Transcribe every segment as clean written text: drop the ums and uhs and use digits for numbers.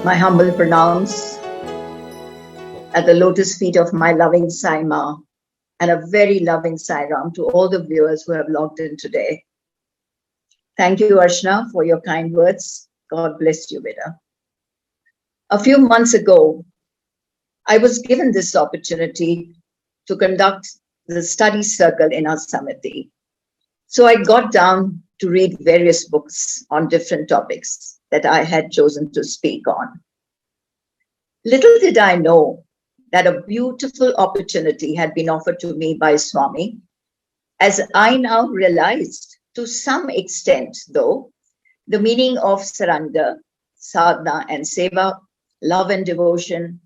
My humble pronounce at the lotus feet of my loving Sai Ma, and a very loving Sai Ram to all the viewers who have logged in today. Thank you, Archana, for your kind words. God bless you, Vida. A few months ago, I was given this opportunity to conduct the study circle in our Samiti. So I got down to read various books on different topics that I had chosen to speak on. Little did I know that a beautiful opportunity had been offered to me by Swami, as I now realized, to some extent though, the meaning of surrender, sadhana and seva, love and devotion.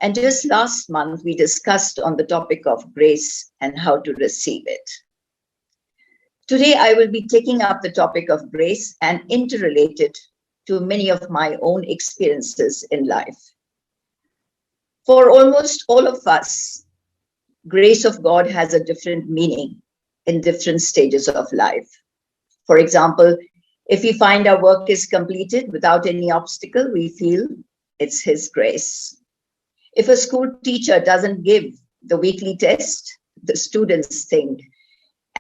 And just last month, we discussed on the topic of grace and how to receive it. Today, I will be taking up the topic of grace and interrelate it to many of my own experiences in life. For almost all of us, grace of God has a different meaning in different stages of life. For example, if we find our work is completed without any obstacle, we feel it's His grace. If a school teacher doesn't give the weekly test, the students think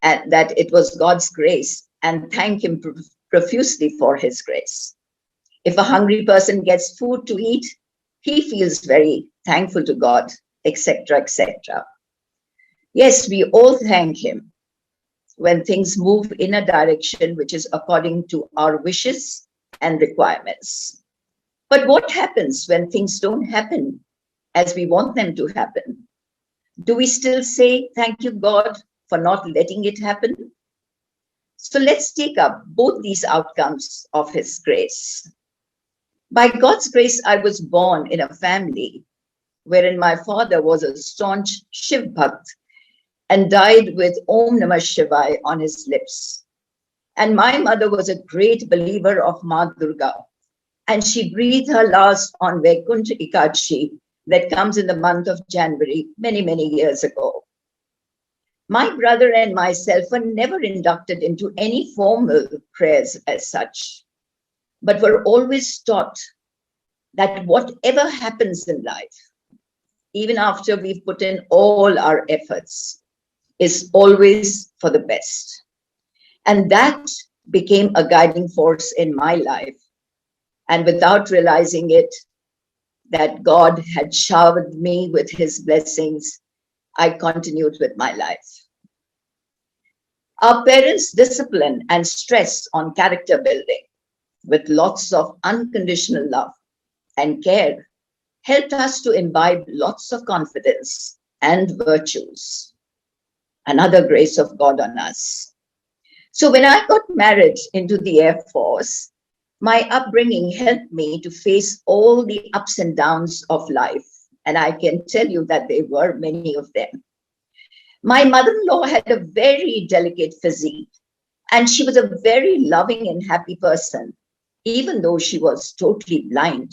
that it was God's grace and thank Him profusely for His grace. If a hungry person gets food to eat, he feels very thankful to God, etc., etc. Yes, we all thank Him when things move in a direction which is according to our wishes and requirements. But what happens when things don't happen as we want them to happen? Do we still say, thank you, God, for not letting it happen? So let's take up both these outcomes of His grace. By God's grace, I was born in a family wherein my father was a staunch Shiv Bhakt and died with Om Namah Shivaya on his lips. And my mother was a great believer of Ma Durga, and she breathed her last on Vaikuntha Ekadashi that comes in the month of January many, many years ago. My brother and myself were never inducted into any formal prayers as such, but were always taught that whatever happens in life, even after we've put in all our efforts, is always for the best. And that became a guiding force in my life. And without realizing it, that God had showered me with His blessings, I continued with my life. Our parents' discipline and stress on character building with lots of unconditional love and care helped us to imbibe lots of confidence and virtues. Another grace of God on us. So when I got married into the Air Force, my upbringing helped me to face all the ups and downs of life. And I can tell you that there were many of them. My mother-in-law had a very delicate physique, and she was a very loving and happy person, even though she was totally blind.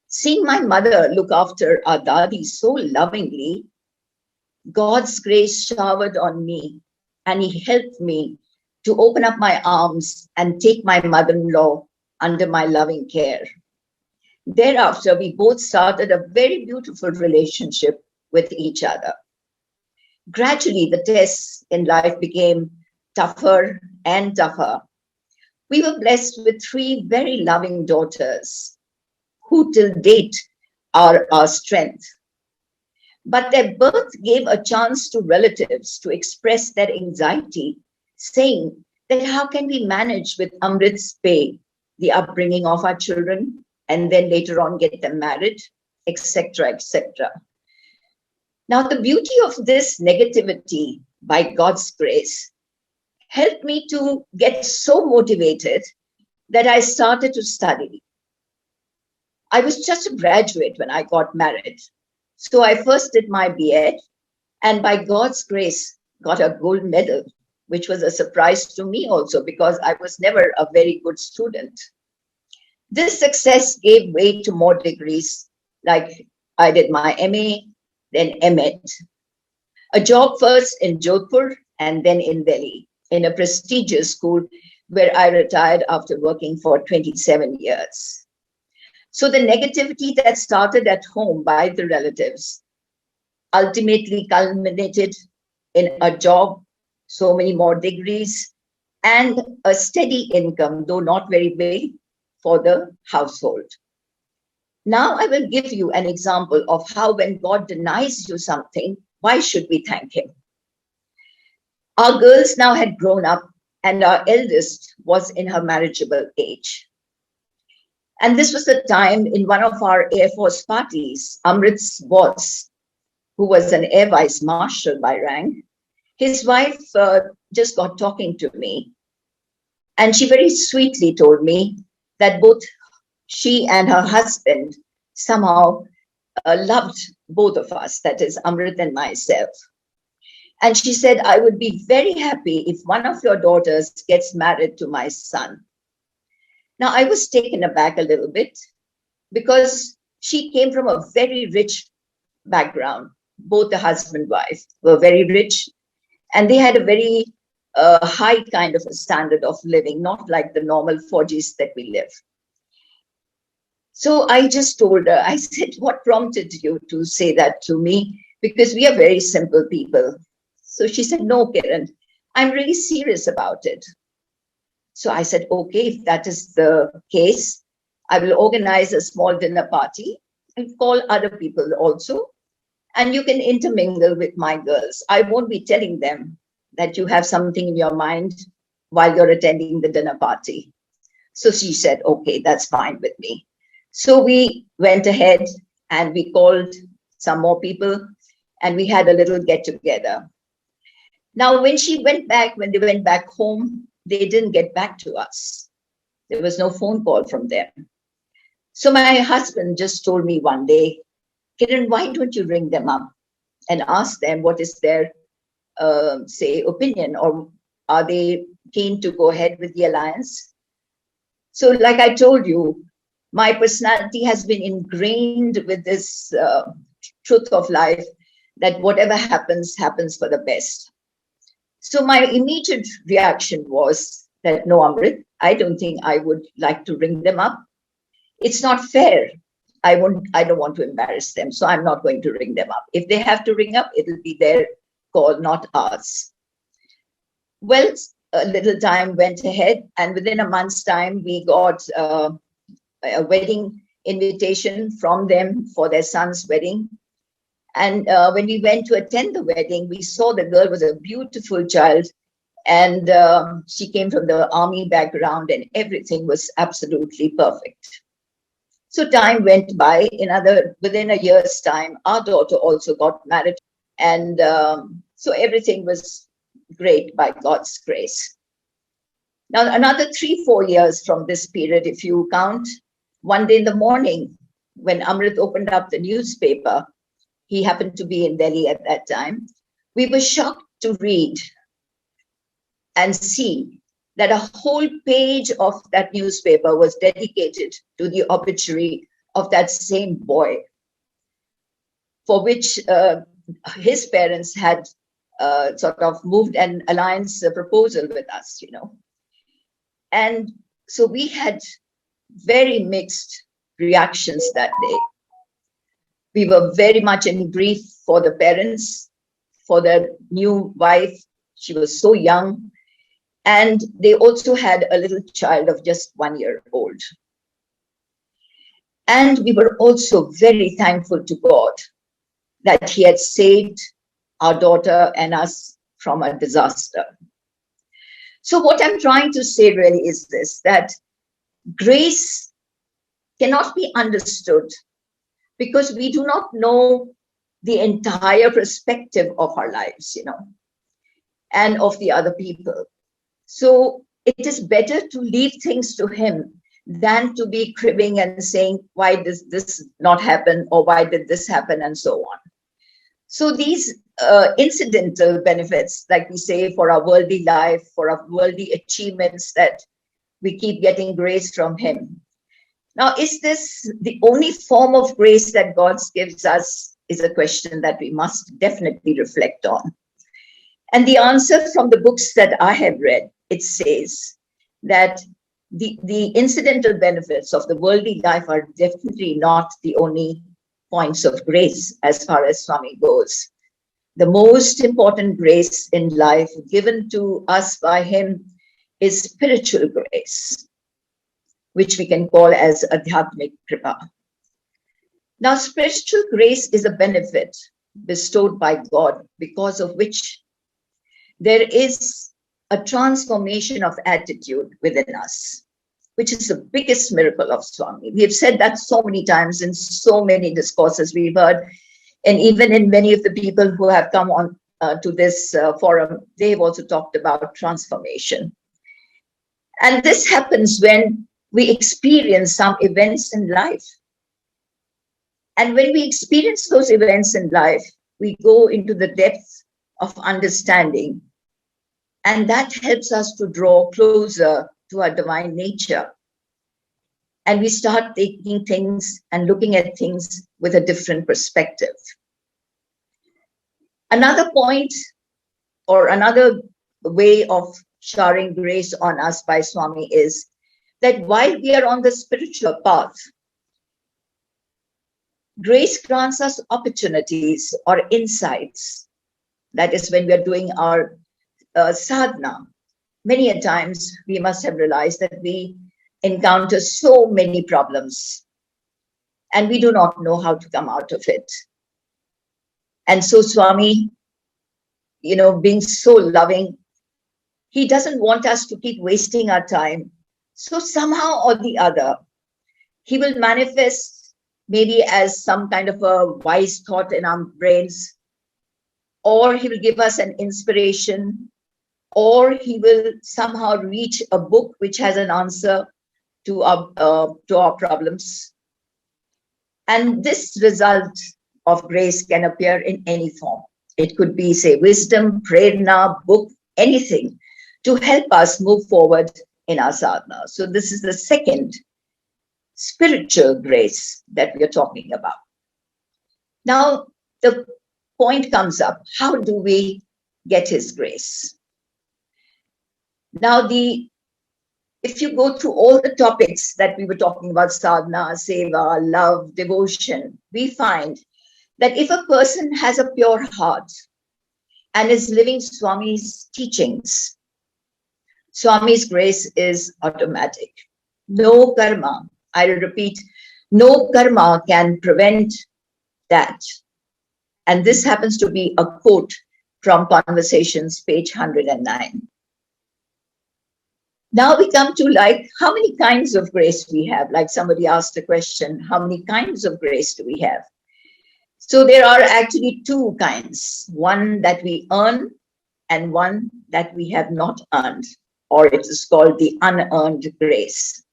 Seeing my mother look after our Dadi so lovingly, God's grace showered on me, and He helped me to open up my arms and take my mother-in-law under my loving care. Thereafter, we both started a very beautiful relationship with each other. Gradually, the tests in life became tougher and tougher. We were blessed with 3 very loving daughters who till date are our strength. But their birth gave a chance to relatives to express their anxiety, saying that how can we manage with Amrit's pay the upbringing of our children and then later on get them married, etc., etc. Now, the beauty of this negativity, by God's grace, helped me to get so motivated that I started to study. I was just a graduate when I got married. So I first did my B.Ed, and by God's grace, got a gold medal, which was a surprise to me also because I was never a very good student. This success gave way to more degrees, like I did my MA, then M.Ed. A job first in Jodhpur and then in Delhi, in a prestigious school where I retired after working for 27 years. So the negativity that started at home by the relatives ultimately culminated in a job, so many more degrees, and a steady income, though not very big, for the household. Now I will give you an example of how when God denies you something, why should we thank him? Our girls now had grown up, and our eldest was in her marriageable age. And this was the time in one of our Air Force parties, Amrit's boss, who was an Air Vice Marshal by rank, his wife just got talking to me. And she very sweetly told me that both she and her husband somehow loved both of us, that is, Amrit and myself. And she said, I would be very happy if one of your daughters gets married to my son. Now, I was taken aback a little bit because she came from a very rich background. Both the husband and wife were very rich, and they had a very high kind of a standard of living, not like the normal Faujis that we live. So I just told her, I said, what prompted you to say that to me? Because we are very simple people. So she said, no, Kiran, I'm really serious about it. So I said, okay, if that is the case, I will organize a small dinner party and call other people also. And you can intermingle with my girls. I won't be telling them that you have something in your mind while you're attending the dinner party. So she said, okay, that's fine with me. So we went ahead and we called some more people and we had a little get together. Now, when they went back home, they didn't get back to us. There was no phone call from them. So my husband just told me one day, Kiran, why don't you ring them up and ask them what is their, opinion, or are they keen to go ahead with the alliance? So like I told you, my personality has been ingrained with this truth of life that whatever happens, happens for the best. So my immediate reaction was that, no, Amrit, I don't think I would like to ring them up. It's not fair. I don't want to embarrass them, so I'm not going to ring them up. If they have to ring up, it'll be their call, not ours. Well, a little time went ahead, and within a month's time, we got a wedding invitation from them for their son's wedding. And when we went to attend the wedding, we saw the girl was a beautiful child, and she came from the army background, and everything was absolutely perfect. So time went by. Within a year's time, our daughter also got married, and so everything was great by God's grace. Now, another 3-4 years from this period, if you count, one day in the morning, when Amrit opened up the newspaper, he happened to be in Delhi at that time, we were shocked to read and see that a whole page of that newspaper was dedicated to the obituary of that same boy, for which his parents had sort of moved an alliance proposal with us, And so we had very mixed reactions that day. We were very much in grief for the parents, for their new wife. She was so young. And they also had a little child of just 1 year old. And we were also very thankful to God that he had saved our daughter and us from a disaster. So what I'm trying to say really is this, that grace cannot be understood because we do not know the entire perspective of our lives, and of the other people. So it is better to leave things to him than to be cribbing and saying, why does this not happen, or why did this happen, and so on. So these incidental benefits, like we say, for our worldly life, for our worldly achievements, that we keep getting grace from him. Now, is this the only form of grace that God gives us, is a question that we must definitely reflect on. And the answer from the books that I have read, it says that the incidental benefits of the worldly life are definitely not the only points of grace as far as Swami goes. The most important grace in life given to us by him is spiritual grace, which we can call as Adhyatmik Kripa. Now, spiritual grace is a benefit bestowed by God, because of which there is a transformation of attitude within us, which is the biggest miracle of Swami. We have said that so many times in so many discourses we've heard, and even in many of the people who have come on to this forum, they've also talked about transformation. And this happens when we experience some events in life. And when we experience those events in life, we go into the depths of understanding. And that helps us to draw closer to our divine nature. And we start taking things and looking at things with a different perspective. Another point, or another way of showering grace on us by Swami, is that while we are on the spiritual path, grace grants us opportunities or insights. That is, when we are doing our sadhana, many a times we must have realized that we encounter so many problems and we do not know how to come out of it. And so Swami, being so loving, he doesn't want us to keep wasting our time. So somehow or the other, he will manifest maybe as some kind of a wise thought in our brains, or he will give us an inspiration, or he will somehow reach a book which has an answer to our problems. And this result of grace can appear in any form. It could be, say, wisdom, prerna, book, anything to help us move forward in our sadhana. So this is the second spiritual grace that we are talking about. Now, the point comes up, how do we get his grace? Now, if you go through all the topics that we were talking about, sadhana, seva, love, devotion, we find that if a person has a pure heart and is living Swami's teachings, Swami's grace is automatic. No karma, I repeat, no karma can prevent that. And this happens to be a quote from Conversations, page 109. Now we come to how many kinds of grace we have? Like somebody asked the question, how many kinds of grace do we have? So there are actually two kinds, one that we earn and one that we have not earned, or it is called the unearned grace.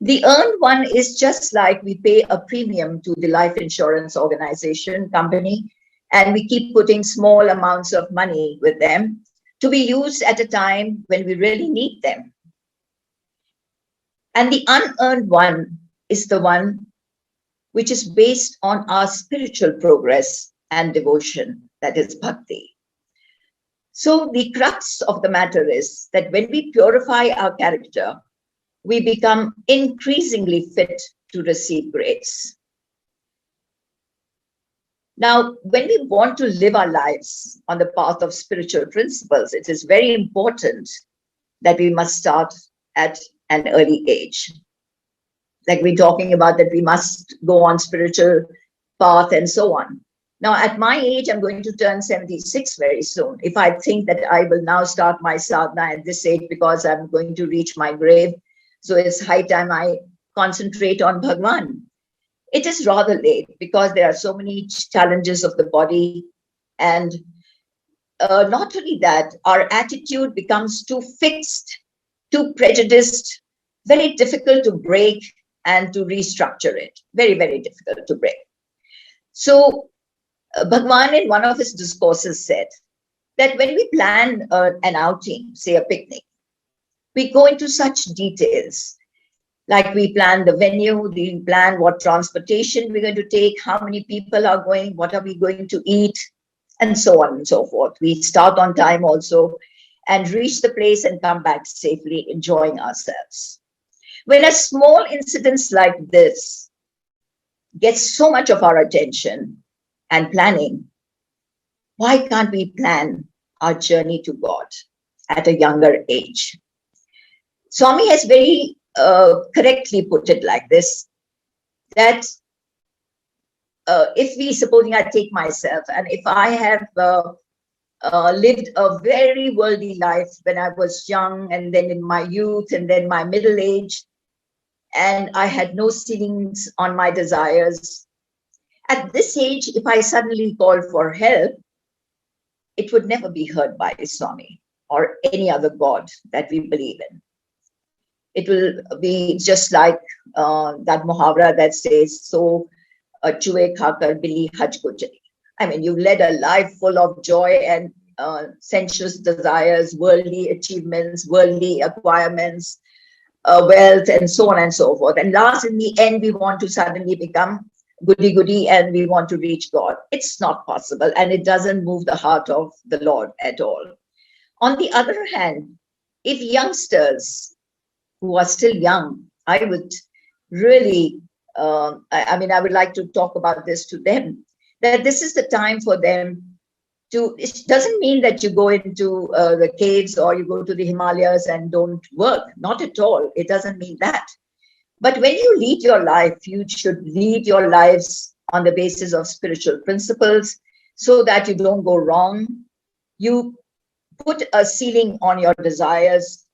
The earned one is just like we pay a premium to the life insurance organization company, and we keep putting small amounts of money with them to be used at a time when we really need them. And the unearned one is the one which is based on our spiritual progress and devotion, that is bhakti. So the crux of the matter is that when we purify our character, we become increasingly fit to receive grace. Now, when we want to live our lives on the path of spiritual principles, it is very important that we must start at an early age. Like we're talking about that we must go on spiritual path and so on. Now, at my age, I'm going to turn 76 very soon. If I think that I will now start my sadhana at this age because I'm going to reach my grave, so it's high time I concentrate on Bhagwan. It is rather late because there are so many challenges of the body. And not only that, our attitude becomes too fixed, too prejudiced, very difficult to break and to restructure it. Very, very difficult to break. So Bhagwan in one of his discourses said that when we plan an outing, say a picnic, we go into such details. Like we plan the venue, we plan what transportation we're going to take, how many people are going, what are we going to eat, and so on and so forth. We start on time also and reach the place and come back safely, enjoying ourselves. When a small incident like this gets so much of our attention and planning, why can't we plan our journey to God at a younger age? Swami has very correctly put it like this, that if we, supposing I take myself, and if I have lived a very worldly life when I was young, and then in my youth, and then my middle age, and I had no ceilings on my desires, at this age, if I suddenly called for help, it would never be heard by Swami or any other God that we believe in. It will be just like that muhavra that says, so chue khakar billi haj ko chali. I mean, you led a life full of joy and sensuous desires, worldly achievements, worldly acquirements, wealth, and so on and so forth. And last, in the end, we want to suddenly become goody-goody and we want to reach God. It's not possible, and it doesn't move the heart of the Lord at all. On the other hand, if youngsters who are still young, I would really, I would like to talk about this to them, that this is the time for them to, it doesn't mean that you go into the caves or you go to the Himalayas and don't work, not at all. It doesn't mean that. But when you lead your life, you should lead your lives on the basis of spiritual principles so that you don't go wrong. You put a ceiling on your desires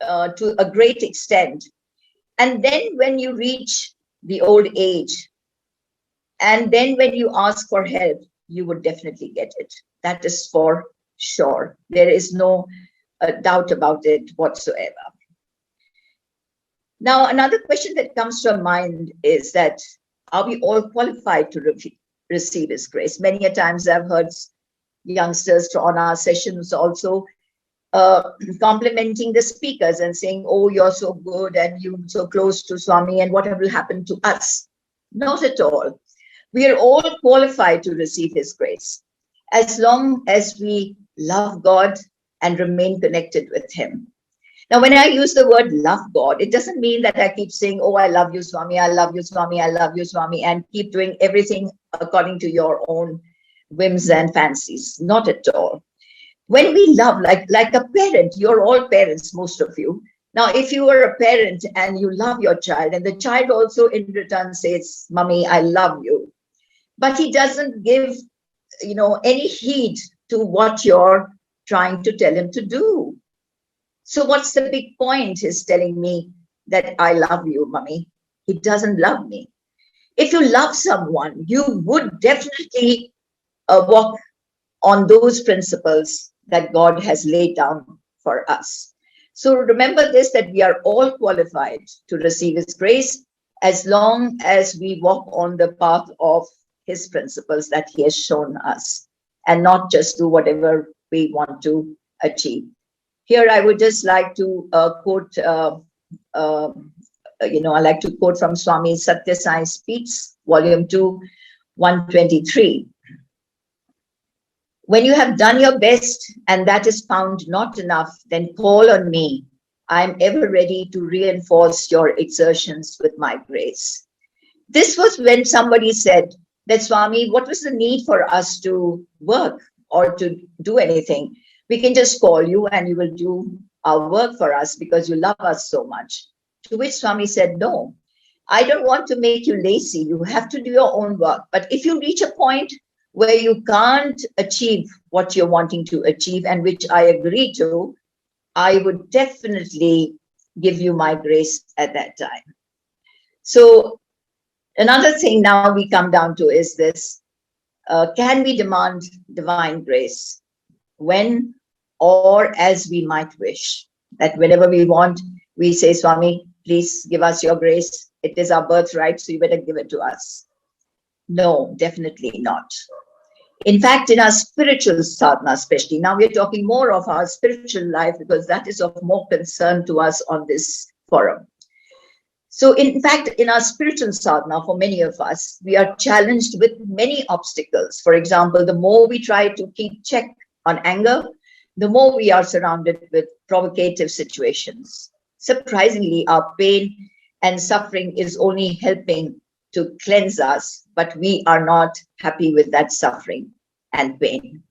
to a great extent. And then when you reach the old age, and then when you ask for help, you would definitely get it. That is for sure. There is no doubt about it whatsoever. Now, another question that comes to our mind is that, are we all qualified to receive His grace? Many a times I've heard youngsters on our sessions also complimenting the speakers and saying, oh, you're so good and you're so close to Swami, and what will happen to us? Not at all. We are all qualified to receive His grace as long as we love God and remain connected with Him. Now, when I use the word love God, it doesn't mean that I keep saying, oh, I love you, Swami, I love you, Swami, I love you, Swami, and keep doing everything according to your own whims and fancies. Not at all. When we love, like a parent, you're all parents, most of you. Now, if you are a parent and you love your child, and the child also in return says, Mommy, I love you, but he doesn't give, any heed to what you're trying to tell him to do. So what's the big point? He's telling me that I love you, Mommy. He doesn't love me. If you love someone, you would definitely walk on those principles that God has laid down for us. So remember this, that we are all qualified to receive His grace as long as we walk on the path of His principles that He has shown us, and not just do whatever we want to achieve. Here, I would just like to quote, I like to quote from Swami Satya Sai Speech, Volume 2, 123. When you have done your best and that is found not enough, then call on me. I am ever ready to reinforce your exertions with my grace. This was when somebody said that, Swami, what was the need for us to work or to do anything? We can just call you and you will do our work for us because you love us so much. To which Swami said, no, I don't want to make you lazy. You have to do your own work. But if you reach a point where you can't achieve what you're wanting to achieve, and which I agree to, I would definitely give you my grace at that time. So another thing now we come down to is this, can we demand divine grace? When or as we might wish, that whenever we want, we say, Swami, please give us your grace. It is our birthright, so you better give it to us. No, definitely not. In fact, in our spiritual sadhana, especially, now we're talking more of our spiritual life because that is of more concern to us on this forum. So in fact, in our spiritual sadhana, for many of us, we are challenged with many obstacles. For example, the more we try to keep check on anger, the more we are surrounded with provocative situations. surprisingly, our pain and suffering is only helping to cleanse us, but we are not happy with that suffering and pain.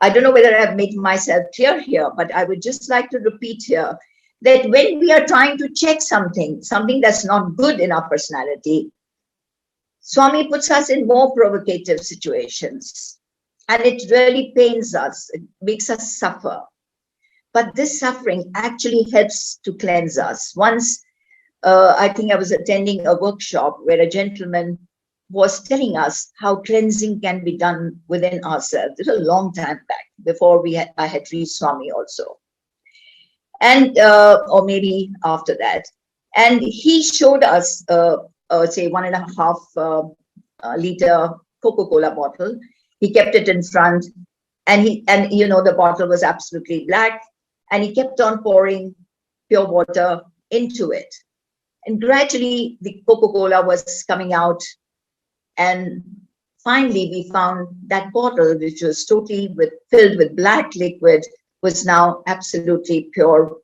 I don't know whether I've made myself clear here, but I would just like to repeat here that when we are trying to check something that's not good in our personality, Swami puts us in more provocative situations, and it really pains us. It makes us suffer. But this suffering actually helps to cleanse us. Once, I think I was attending a workshop where a gentleman was telling us how cleansing can be done within ourselves. It was a long time back, before I had reached Swami also. And, or maybe after that. And he showed us, say, 1.5 liter Coca-Cola bottle. He kept it in front, and the bottle was absolutely black, and he kept on pouring pure water into it. And gradually the Coca-Cola was coming out, and finally we found that bottle, which was totally filled with black liquid, was now absolutely pure,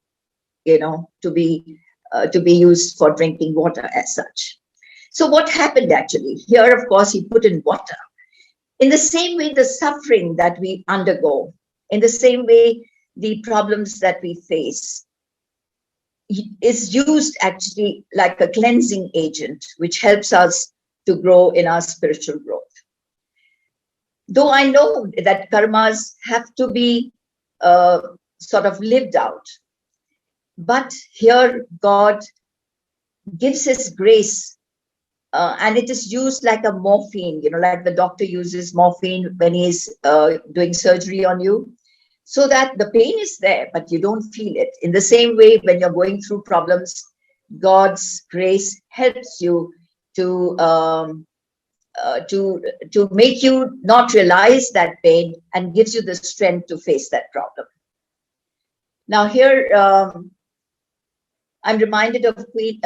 to be used for drinking water as such. So what happened actually? Here, of course, he put in water. In the same way, the suffering that we undergo, in the same way, the problems that we face is used actually like a cleansing agent, which helps us to grow in our spiritual growth. Though I know that karmas have to be sort of lived out, but here God gives his grace, and it is used like a morphine, like the doctor uses morphine when he's doing surgery on you, so that the pain is there, but you don't feel it. In the same way, when you're going through problems, God's grace helps you to make you not realize that pain, and gives you the strength to face that problem. Now here, I'm reminded of Queen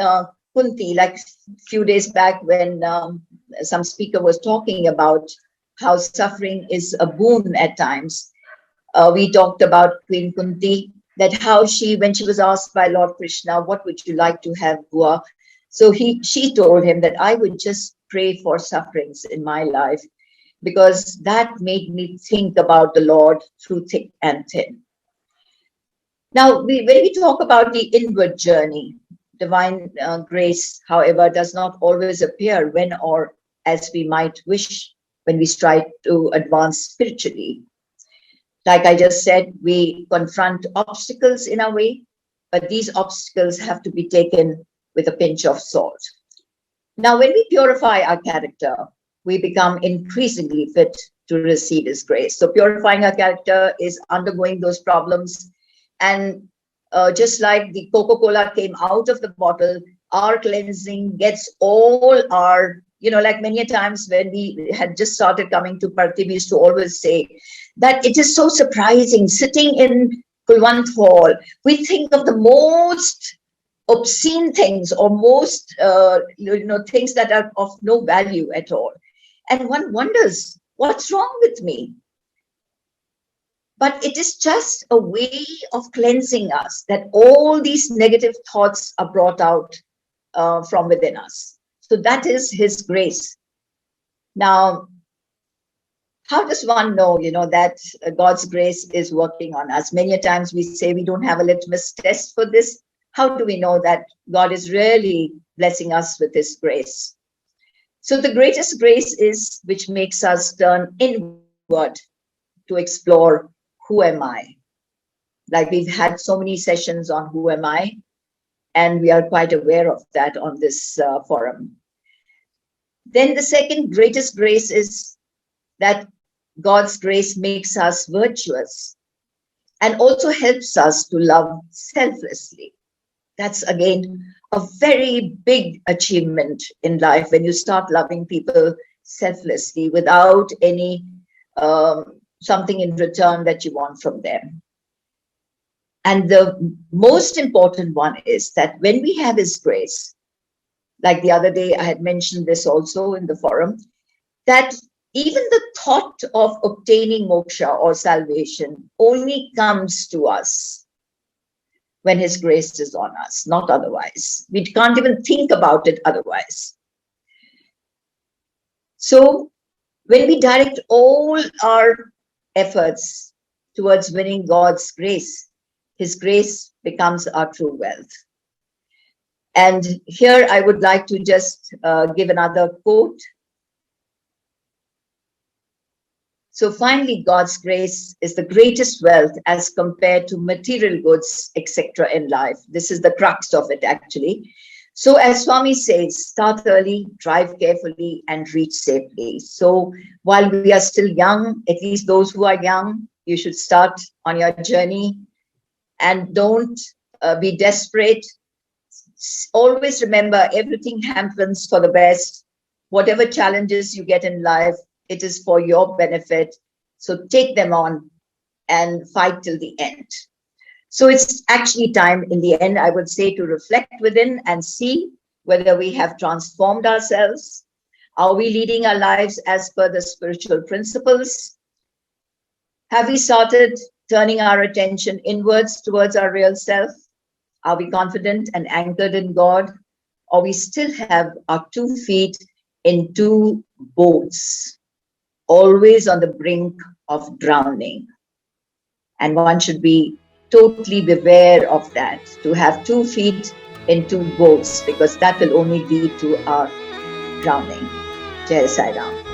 Kunti, like a few days back, when some speaker was talking about how suffering is a boon at times. We talked about Queen Kunti, that how when she was asked by Lord Krishna, what would you like to have, Bua? So she told him that I would just pray for sufferings in my life, because that made me think about the Lord through thick and thin. Now, when we talk about the inward journey, divine grace, however, does not always appear when or as we might wish when we strive to advance spiritually. Like I just said, we confront obstacles in our way, but these obstacles have to be taken with a pinch of salt. Now, when we purify our character, we become increasingly fit to receive his grace. So purifying our character is undergoing those problems. And just like the Coca-Cola came out of the bottle, our cleansing gets all our, like many a times when we had just started coming to Parthi, we used to always say that it is so surprising sitting in Kulwant Hall. We think of the most obscene things, or most, things that are of no value at all. And one wonders, what's wrong with me? But it is just a way of cleansing us, that all these negative thoughts are brought out from within us. So that is his grace. Now, how does one know, that God's grace is working on us? Many a times we say we don't have a litmus test for this. How do we know that God is really blessing us with his grace? So the greatest grace is which makes us turn inward to explore, who am I? Like we've had so many sessions on who am I, and we are quite aware of that on this forum. Then the second greatest grace is that God's grace makes us virtuous and also helps us to love selflessly. That's again a very big achievement in life, when you start loving people selflessly without any something in return that you want from them. And the most important one is that when we have his grace, like the other day I had mentioned this also in the forum, that even the thought of obtaining moksha or salvation only comes to us when His grace is on us, not otherwise. We can't even think about it otherwise. So when we direct all our efforts towards winning God's grace, His grace becomes our true wealth. And here I would like to just give another quote. So finally, God's grace is the greatest wealth as compared to material goods, etc. in life. This is the crux of it, actually. So as Swami says, start early, drive carefully, and reach safely. So while we are still young, at least those who are young, you should start on your journey and don't be desperate. Always remember, everything happens for the best. Whatever challenges you get in life, it is for your benefit. So take them on and fight till the end. So it's actually time in the end, I would say, to reflect within and see whether we have transformed ourselves. Are we leading our lives as per the spiritual principles? Have we started turning our attention inwards towards our real self? Are we confident and anchored in God? Or we still have our 2 feet in 2 boats, always on the brink of drowning? And one should be totally beware of that, to have 2 feet in 2 boats, because that will only lead to our drowning. Jai Sai Ram.